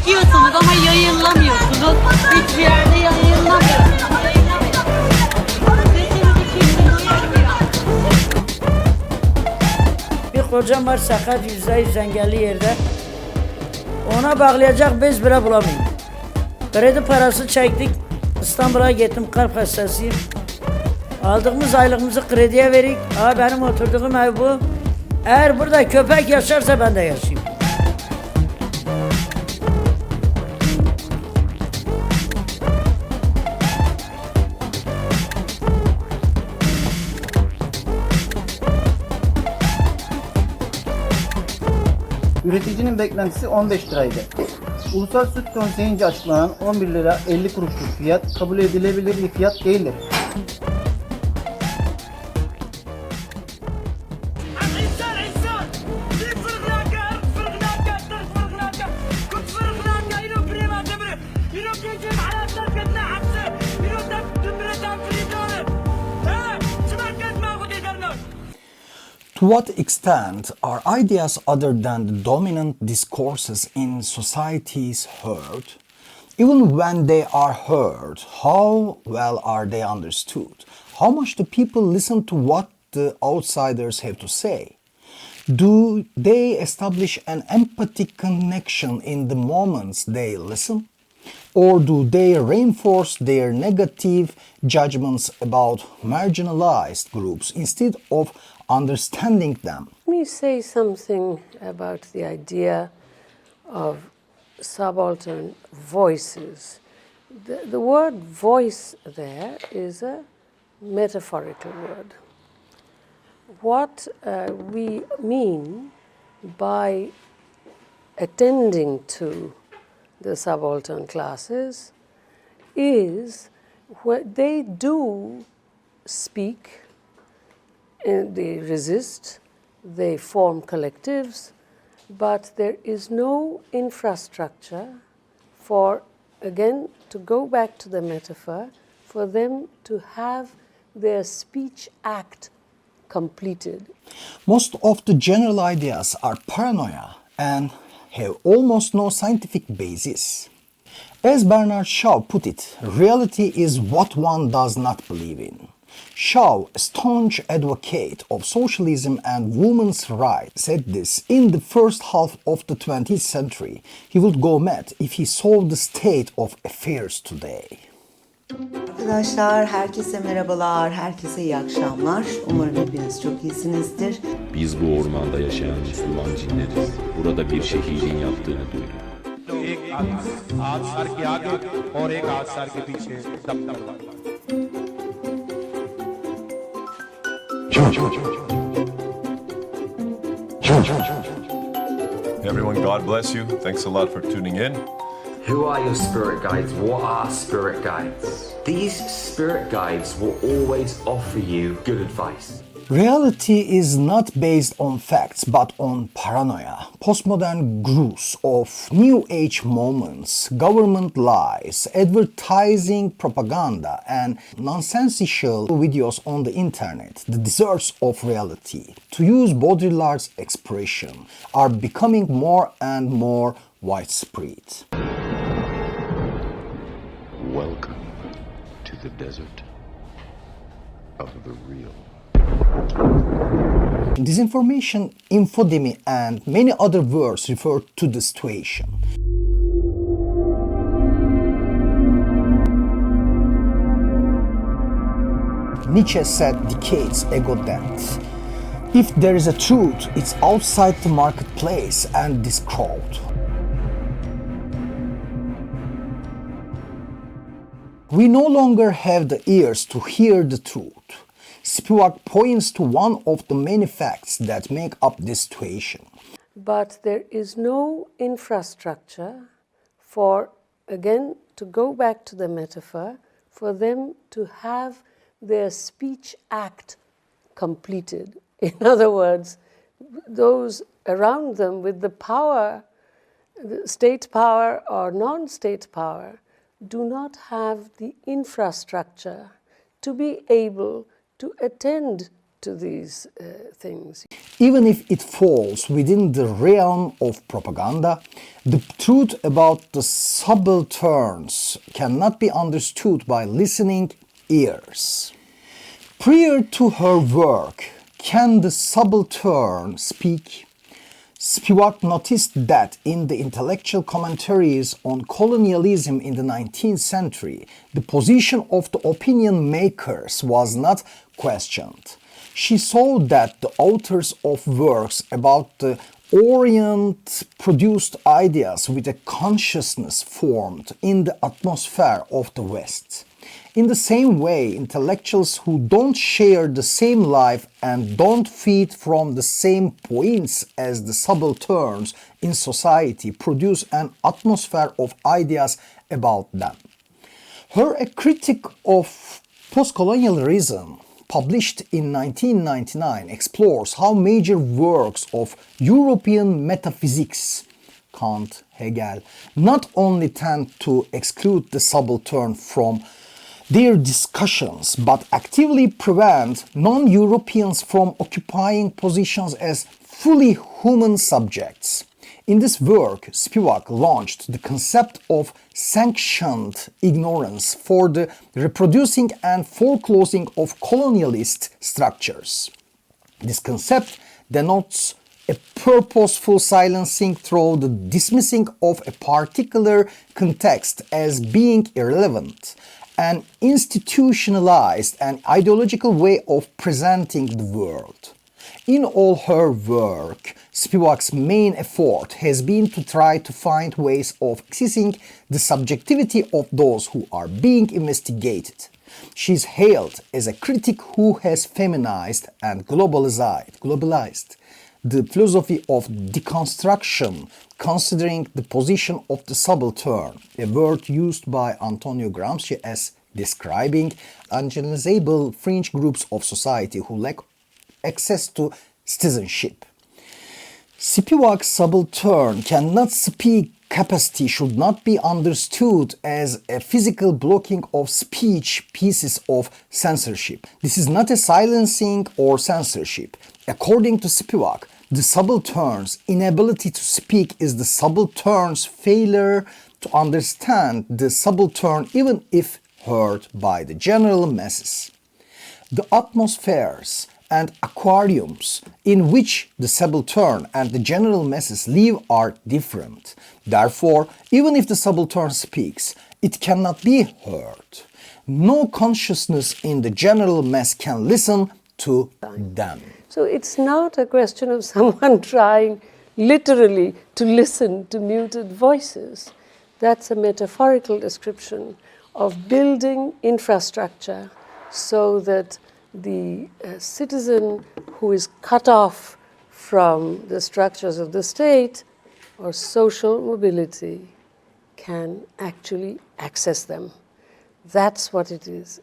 çekiyorsunuz ama yayınlamıyorsunuz. Hiçbir yerde yayınlamıyorsunuz. Bir kocam var sakat %100 engelli yerde. Ona bağlayacak bez bile bulamıyorum. Kredi parası çektik. İstanbul'a gittim, kalp hastasıyım. Aldığımız aylığımızı krediye verik. Benim oturduğum ev bu. Eğer burada köpek yaşarsa ben de yaşayayım. Üreticinin beklentisi 15 liraydı. Ulusal Süt Konseyi'nce açıklanan 11 lira 50 kuruşluk fiyat kabul edilebilir bir fiyat değildir. To what extent are ideas other than the dominant discourses in societies heard? Even when they are heard, how well are they understood? How much do people listen to what the outsiders have to say? Do they establish an empathic connection in the moments they listen? Or do they reinforce their negative judgments about marginalized groups instead of understanding them? Let me say something about the idea of subaltern voices. The word voice there is a metaphorical word. What we mean by attending to the subaltern classes is what they do speak, and they resist, they form collectives, but there is no infrastructure for, again, to go back to the metaphor, for them to have their speech act completed. Most of the general ideas are paranoia and have almost no scientific basis. As Bernard Shaw put it, reality is what one does not believe in. Shaw, a staunch advocate of socialism and women's rights, said this in the first half of the 20th century. He would go mad if he saw the state of affairs today. Arkadaşlar, herkese merhabalar, herkese iyi akşamlar. Umarım hepiniz çok iyisinizdir. Biz bu ormanda yaşayan Müslüman cinleriz. Burada bir şehidin yattığını duyduk. एक हाथ sir के आगे और एक हाथ sir के पीछे दबदब वाला। Everyone, God bless you. Thanks a lot for tuning in. Who are your spirit guides? What are spirit guides? These spirit guides will always offer you good advice. Reality is not based on facts but on paranoia, postmodern grooves of new age moments, government lies, advertising propaganda, and nonsensical videos on the internet. The deserts of reality, to use Baudrillard's expression, are becoming more and more widespread. Welcome to the desert of the real. Disinformation, infodemy, and many other words refer to the situation. Nietzsche said decades ago that if there is a truth, it's outside the marketplace and this crowd. We no longer have the ears to hear the truth. Spivak points to one of the many facts that make up this situation. But there is no infrastructure for, again, to go back to the metaphor, for them to have their speech act completed. In other words, those around them with the power, the state power or non-state power, do not have the infrastructure to be able to attend to these things. Even if it falls within the realm of propaganda, the truth about the subalterns cannot be understood by listening ears. Prior to her work, Can the Subaltern Speak?, Spivak noticed that in the intellectual commentaries on colonialism in the 19th century, the position of the opinion makers was not questioned. She saw that the authors of works about the Orient produced ideas with a consciousness formed in the atmosphere of the West. In the same way, intellectuals who don't share the same life and don't feed from the same points as the subalterns in society produce an atmosphere of ideas about them. Her A Critic of Postcolonialism, published in 1999, explores how major works of European metaphysics, Kant, Hegel, not only tend to exclude the subaltern from their discussions, but actively prevent non-Europeans from occupying positions as fully human subjects. In this work, Spivak launched the concept of sanctioned ignorance for the reproducing and foreclosing of colonialist structures. This concept denotes a purposeful silencing through the dismissing of a particular context as being irrelevant, an institutionalized and ideological way of presenting the world. In all her work, Spivak's main effort has been to try to find ways of accessing the subjectivity of those who are being investigated. She is hailed as a critic who has feminized and globalized the philosophy of deconstruction, considering the position of the subaltern, a word used by Antonio Gramsci as describing ungeneralizable fringe groups of society who lack access to citizenship. Spivak's subaltern cannot speak capacity should not be understood as a physical blocking of speech pieces of censorship. This is not a silencing or censorship. According to Spivak, the subaltern's inability to speak is the subaltern's failure to understand the subaltern even if heard by the general masses. The atmospheres and aquariums in which the subaltern and the general masses live are different. Therefore, even if the subaltern speaks, it cannot be heard. No consciousness in the general mass can listen to them. So it's not a question of someone trying literally to listen to muted voices. That's a metaphorical description of building infrastructure so that the citizen who is cut off from the structures of the state or social mobility can actually access them. That's what it is.